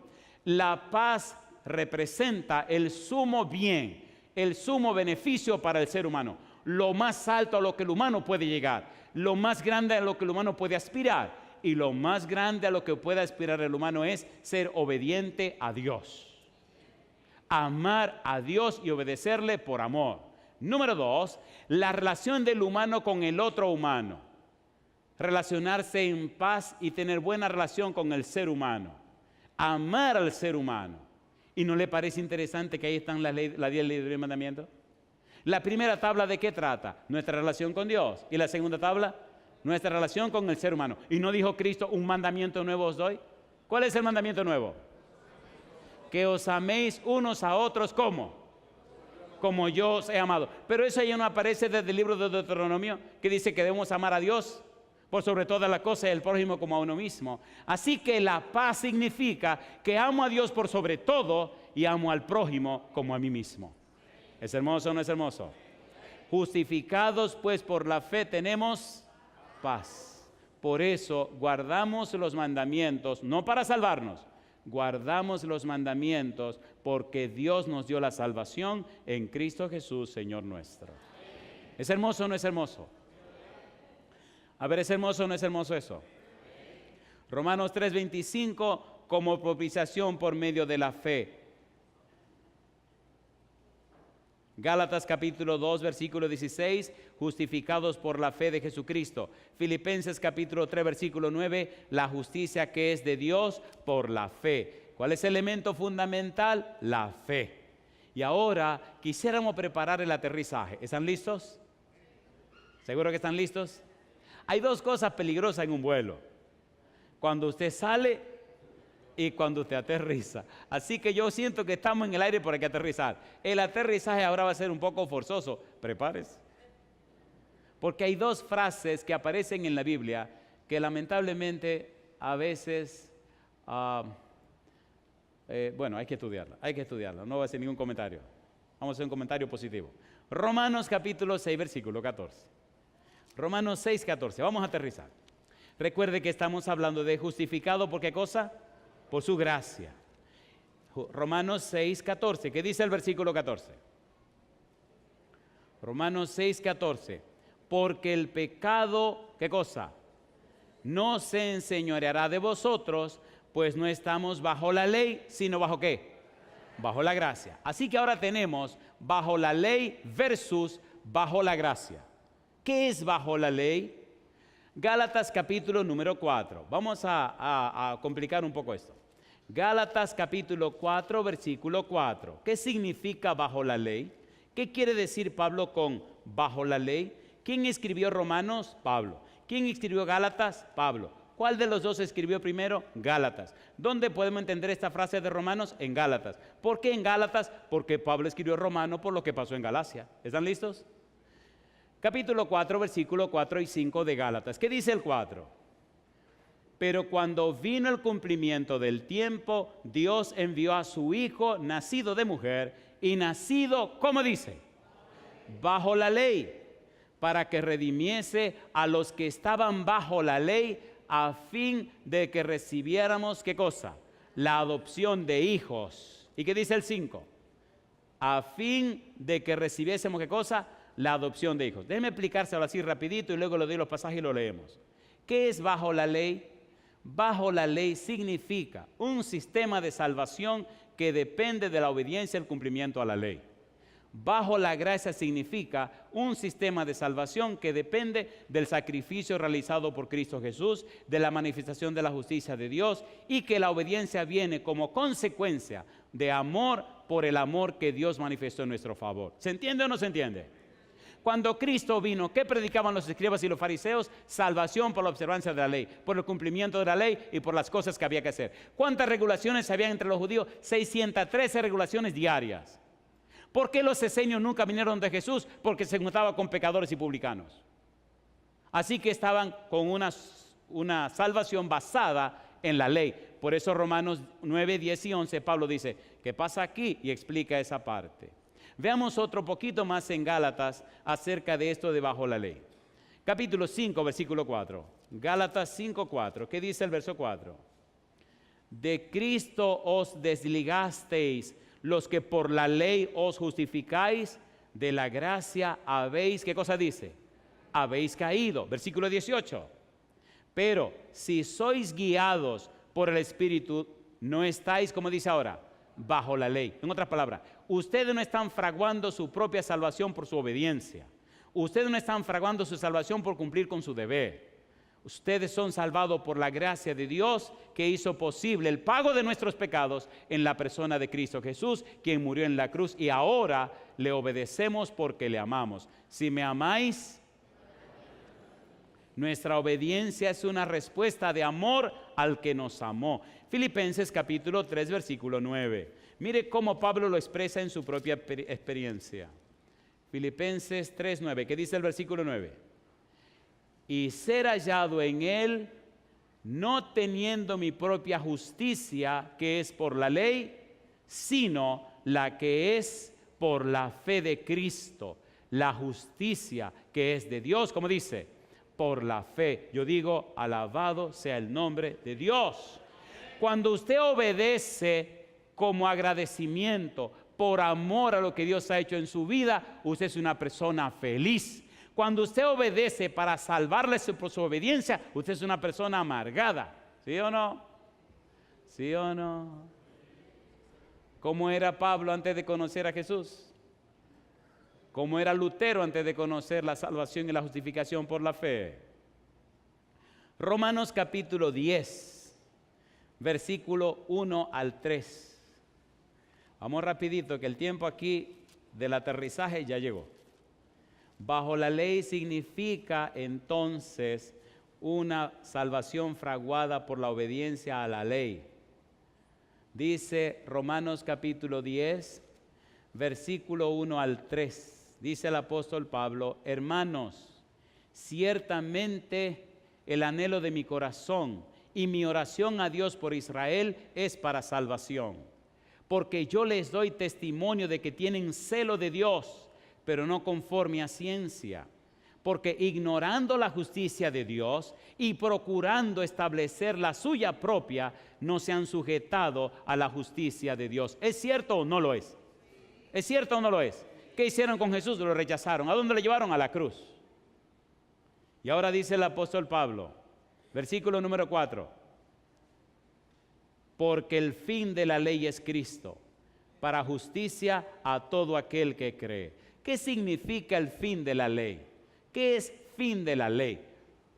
la paz representa el sumo bien, el sumo beneficio para el ser humano, lo más alto a lo que el humano puede llegar, lo más grande a lo que el humano puede aspirar. Y lo más grande a lo que puede aspirar el humano es ser obediente a Dios. Amar a Dios y obedecerle por amor. Número 2, la relación del humano con el otro humano. Relacionarse en paz y tener buena relación con el ser humano. Amar al ser humano. ¿Y no le parece interesante que ahí están las 10 leyes del mandamiento? La primera tabla, ¿de qué trata? Nuestra relación con Dios. Y la segunda tabla, nuestra relación con el ser humano. ¿Y no dijo Cristo, un mandamiento nuevo os doy? ¿Cuál es el mandamiento nuevo? Que os améis unos a otros, ¿cómo? Como yo os he amado. Pero eso ya no aparece desde el libro de Deuteronomio, que dice que debemos amar a Dios por sobre todas las cosas y al prójimo como a uno mismo. Así que la paz significa que amo a Dios por sobre todo y amo al prójimo como a mí mismo. ¿Es hermoso o no es hermoso? Justificados pues por la fe tenemos paz. Por eso guardamos los mandamientos, no para salvarnos, guardamos los mandamientos porque Dios nos dio la salvación en Cristo Jesús, Señor nuestro. ¿Es hermoso o no es hermoso? A ver, ¿es hermoso o no es hermoso eso? Romanos 3:25, como propiciación por medio de la fe. Gálatas capítulo 2, versículo 16, justificados por la fe de Jesucristo. Filipenses capítulo 3, versículo 9, la justicia que es de Dios por la fe. ¿Cuál es el elemento fundamental? La fe. Y ahora quisiéramos preparar el aterrizaje. ¿Están listos? ¿Seguro que están listos? Hay dos cosas peligrosas en un vuelo. Cuando usted sale y cuando usted aterriza. Así que yo siento que estamos en el aire, pero hay que aterrizar. El aterrizaje ahora va a ser un poco forzoso. Prepárese. Porque hay dos frases que aparecen en la Biblia que lamentablemente a veces, bueno, hay que estudiarla. No voy a hacer ningún comentario. Vamos a hacer un comentario positivo. Romanos capítulo 6, versículo 14. Romanos 6, 14. Vamos a aterrizar. Recuerde que estamos hablando de justificado, ¿por qué cosa? Por su gracia. Romanos 6, 14. ¿Qué dice el versículo 14? Romanos 6, 14. Porque el pecado, ¿qué cosa? No se enseñoreará de vosotros, pues no estamos bajo la ley, sino bajo ¿qué? Bajo la gracia. Así que ahora tenemos bajo la ley versus bajo la gracia. ¿Qué es bajo la ley? Gálatas capítulo número 4. Vamos a complicar un poco esto. Gálatas capítulo 4, versículo 4. ¿Qué significa bajo la ley? ¿Qué quiere decir Pablo con bajo la ley? ¿Quién escribió Romanos? Pablo. ¿Quién escribió Gálatas? Pablo. ¿Cuál de los dos escribió primero? Gálatas. ¿Dónde podemos entender esta frase de Romanos? En Gálatas. ¿Por qué en Gálatas? Porque Pablo escribió Romano por lo que pasó en Galacia. ¿Están listos? Capítulo 4, versículo 4 y 5 de Gálatas. ¿Qué dice el 4? Pero cuando vino el cumplimiento del tiempo, Dios envió a su Hijo, nacido de mujer y nacido, ¿cómo dice? Bajo la ley, para que redimiese a los que estaban bajo la ley, a fin de que recibiéramos, ¿qué cosa? La adopción de hijos. ¿Y qué dice el 5? A fin de que recibiésemos, ¿qué cosa? La adopción de hijos. Déjenme explicárselo así rapidito y luego le doy los pasajes y lo leemos. ¿Qué es bajo la ley? Bajo la ley significa un sistema de salvación que depende de la obediencia y el cumplimiento a la ley. Bajo la gracia significa un sistema de salvación que depende del sacrificio realizado por Cristo Jesús, de la manifestación de la justicia de Dios, y que la obediencia viene como consecuencia de amor por el amor que Dios manifestó en nuestro favor. ¿Se entiende o no se entiende? Cuando Cristo vino, ¿qué predicaban los escribas y los fariseos? Salvación por la observancia de la ley, por el cumplimiento de la ley y por las cosas que había que hacer. ¿Cuántas regulaciones había entre los judíos? 613 regulaciones diarias. ¿Por qué los esenios nunca vinieron de Jesús? Porque se juntaba con pecadores y publicanos. Así que estaban con una salvación basada en la ley. Por eso Romanos 9, 10 y 11, Pablo dice, ¿qué pasa aquí? Y explica esa parte. Veamos otro poquito más en Gálatas acerca de esto de bajo la ley. Capítulo 5, versículo 4. Gálatas 5, 4. ¿Qué dice el verso 4? De Cristo os desligasteis, los que por la ley os justificáis, de la gracia habéis, ¿qué cosa dice? Habéis caído. Versículo 18. Pero si sois guiados por el Espíritu, no estáis, como dice ahora, bajo la ley. En otras palabras, ustedes no están fraguando su propia salvación por su obediencia. Ustedes no están fraguando su salvación por cumplir con su deber. Ustedes son salvados por la gracia de Dios que hizo posible el pago de nuestros pecados en la persona de Cristo Jesús, quien murió en la cruz, y ahora le obedecemos porque le amamos. Si me amáis, nuestra obediencia es una respuesta de amor al que nos amó. Filipenses capítulo 3, versículo 9. Mire cómo Pablo lo expresa en su propia experiencia. Filipenses 3, 9. ¿Qué dice el versículo 9? Y ser hallado en él, no teniendo mi propia justicia, que es por la ley, sino la que es por la fe de Cristo, la justicia que es de Dios, como dice, por la fe. Yo digo, alabado sea el nombre de Dios. Cuando usted obedece como agradecimiento, por amor a lo que Dios ha hecho en su vida, usted es una persona feliz. Cuando usted obedece para salvarle por su obediencia, usted es una persona amargada. ¿Sí o no? ¿Sí o no? ¿Cómo era Pablo antes de conocer a Jesús? ¿Cómo era Lutero antes de conocer la salvación y la justificación por la fe? Romanos capítulo 10, versículo 1 al 3. Vamos rapidito, que el tiempo aquí del aterrizaje ya llegó. Bajo la ley significa entonces una salvación fraguada por la obediencia a la ley. Dice Romanos capítulo 10, versículo 1 al 3. Dice el apóstol Pablo, hermanos, ciertamente el anhelo de mi corazón y mi oración a Dios por Israel es para salvación. Porque yo les doy testimonio de que tienen celo de Dios, pero no conforme a ciencia, porque ignorando la justicia de Dios y procurando establecer la suya propia, no se han sujetado a la justicia de Dios. ¿Es cierto o no lo es? ¿Es cierto o no lo es? ¿Qué hicieron con Jesús? Lo rechazaron. ¿A dónde lo llevaron? A la cruz. Y ahora dice el apóstol Pablo, versículo número 4, porque el fin de la ley es Cristo, para justicia a todo aquel que cree. ¿Qué significa el fin de la ley? ¿Qué es fin de la ley?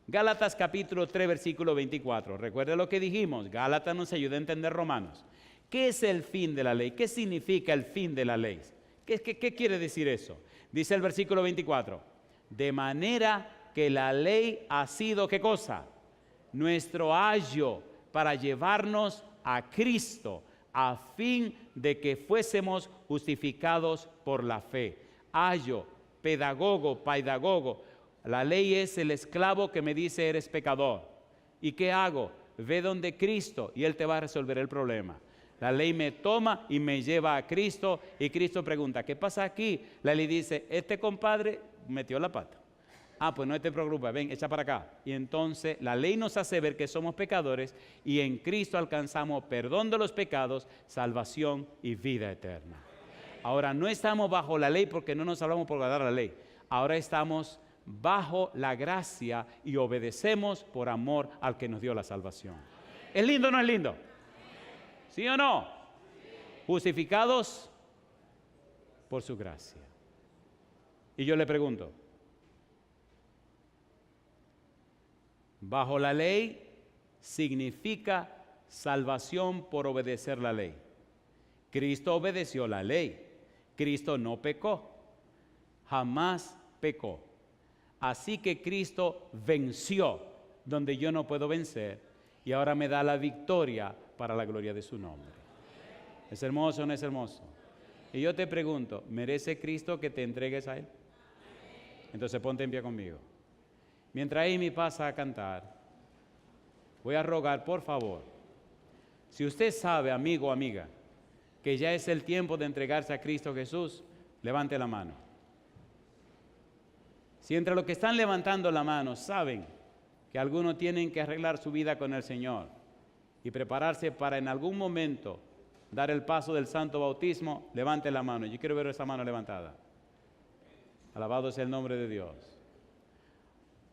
Gálatas capítulo 3, versículo 24. Recuerde lo que dijimos. Gálatas nos ayuda a entender Romanos. ¿Qué es el fin de la ley? ¿Qué significa el fin de la ley? ¿Qué quiere decir eso? Dice el versículo 24. De manera que la ley ha sido, ¿qué cosa? nuestro ayo para llevarnos a Cristo, a fin de que fuésemos justificados por la fe. Ayo, pedagogo, paidagogo. La ley es el esclavo que me dice eres pecador. ¿Y qué hago? Ve donde Cristo y Él te va a resolver el problema. La ley me toma y me lleva a Cristo y Cristo pregunta, ¿qué pasa aquí? La ley dice, este compadre metió la pata. Ah, pues no te preocupes, ven, echa para acá. Y entonces la ley nos hace ver que somos pecadores y en Cristo alcanzamos perdón de los pecados, salvación y vida eterna. Ahora no estamos bajo la ley porque no nos salvamos por guardar la ley. Ahora estamos bajo la gracia y obedecemos por amor al que nos dio la salvación. ¿Es lindo o no es lindo? ¿Sí o no? Justificados por su gracia. Y yo le pregunto, bajo la ley significa salvación por obedecer la ley. Cristo obedeció la ley. Cristo no pecó. Jamás pecó. Así que Cristo venció donde yo no puedo vencer y ahora me da la victoria para la gloria de su nombre. ¿Es hermoso o no es hermoso? Y yo te pregunto, ¿merece Cristo que te entregues a Él? Entonces ponte en pie conmigo. Mientras Amy pasa a cantar, voy a rogar, por favor, si usted sabe, amigo o amiga, que ya es el tiempo de entregarse a Cristo Jesús, levante la mano. Si entre los que están levantando la mano saben que algunos tienen que arreglar su vida con el Señor y prepararse para en algún momento dar el paso del santo bautismo, levante la mano. Yo quiero ver esa mano levantada. Alabado sea el nombre de Dios.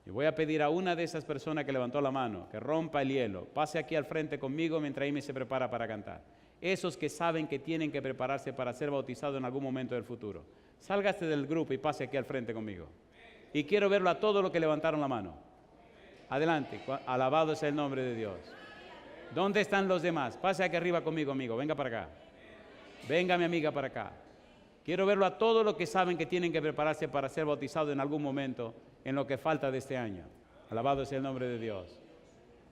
Y voy a pedir a una de esas personas que levantó la mano, que rompa el hielo, pase aquí al frente conmigo mientras Amy se prepara para cantar. Esos que saben que tienen que prepararse para ser bautizados en algún momento del futuro. Sálgase del grupo y pase aquí al frente conmigo. Y quiero verlo a todos los que levantaron la mano. Adelante, alabado sea el nombre de Dios. ¿Dónde están los demás? Pase aquí arriba conmigo, amigo, venga para acá. Venga mi amiga para acá. Quiero verlo a todos los que saben que tienen que prepararse para ser bautizados en algún momento en lo que falta de este año. Alabado sea el nombre de Dios.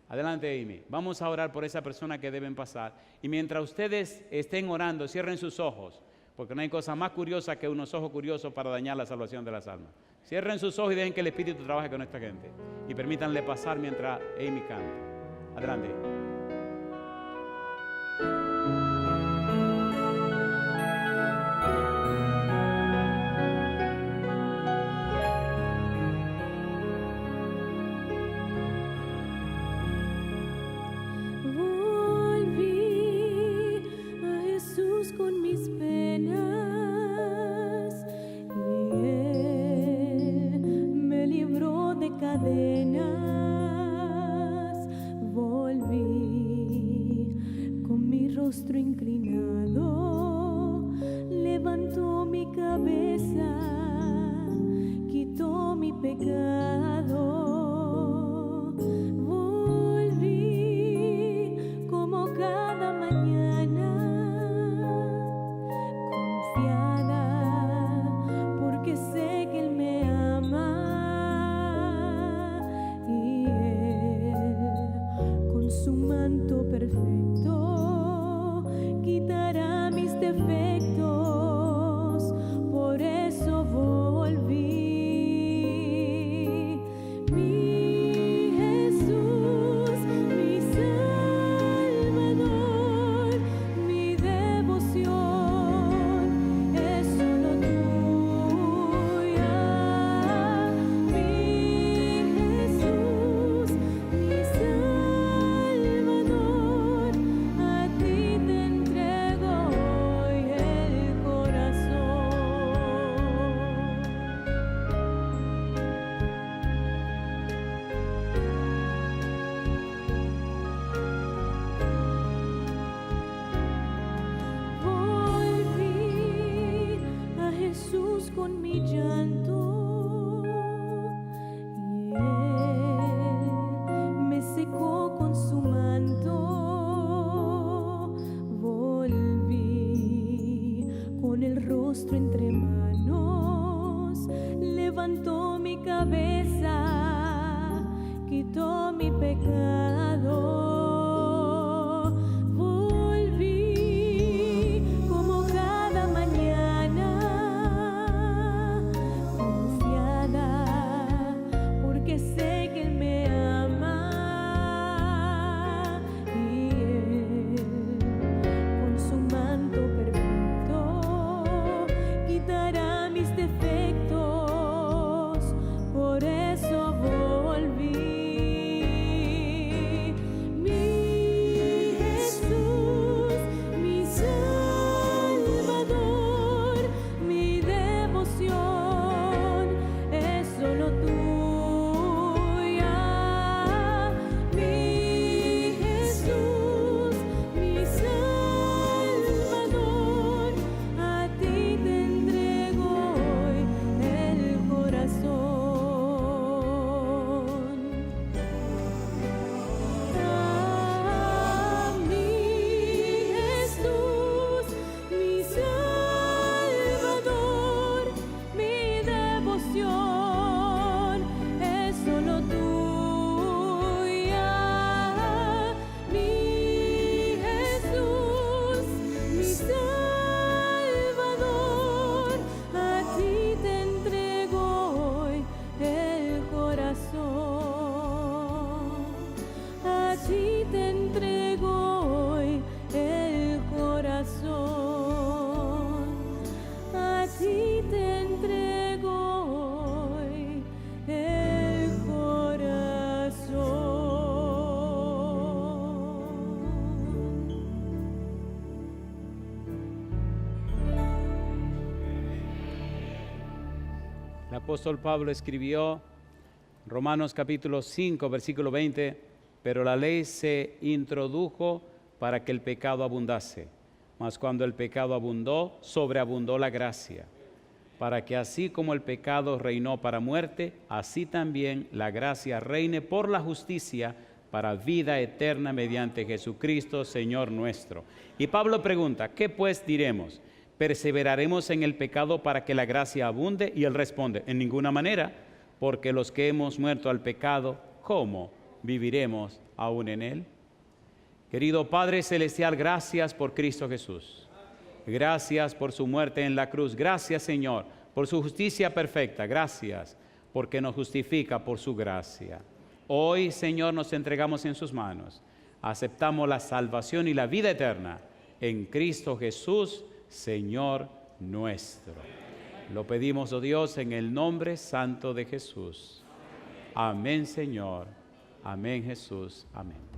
Adelante, Amy. Vamos a orar por esa persona que deben pasar. Y mientras ustedes estén orando, cierren sus ojos, porque no hay cosa más curiosa que unos ojos curiosos para dañar la salvación de las almas. Cierren sus ojos y dejen que el Espíritu trabaje con esta gente. Y permítanle pasar mientras Amy canta. Adelante. Volví a Jesús con mis penas y Él me libró de cadenas. Volví con mi rostro inclinado, levantó mi cabeza, quitó mi pecado. Cada mañana, confiada, porque sé que Él me ama y Él, con su manto perfecto, quitará mis defectos. Por eso volví. Mi Jesús, mi Salvador, mi devoción es solo tuya. Mi Jesús, mi Salvador, a ti te entrego hoy el corazón. Volví a Jesús con mi llanto y Él me secó con su manto. Volví con el rostro entre manos, levantó mi cabeza, quitó mi pecado. ti te entrego hoy el corazón, a ti te entrego hoy el corazón. El apóstol Pablo escribió, Romanos capítulo 5, versículo 20, pero la ley se introdujo para que el pecado abundase, mas cuando el pecado abundó, sobreabundó la gracia, para que así como el pecado reinó para muerte, así también la gracia reine por la justicia para vida eterna mediante Jesucristo, Señor nuestro. Y Pablo pregunta, ¿qué pues diremos? ¿Perseveraremos en el pecado para que la gracia abunde? Y él responde, en ninguna manera, porque los que hemos muerto al pecado, ¿cómo viviremos aún en él? Querido Padre Celestial, gracias por Cristo Jesús. Gracias por su muerte en la cruz. Gracias, Señor, por su justicia perfecta. Gracias porque nos justifica por su gracia. Hoy, Señor, nos entregamos en sus manos. Aceptamos la salvación y la vida eterna en Cristo Jesús, Señor nuestro. Lo pedimos, oh Dios, en el nombre santo de Jesús. Amén, Señor. Amén, Jesús. Amén.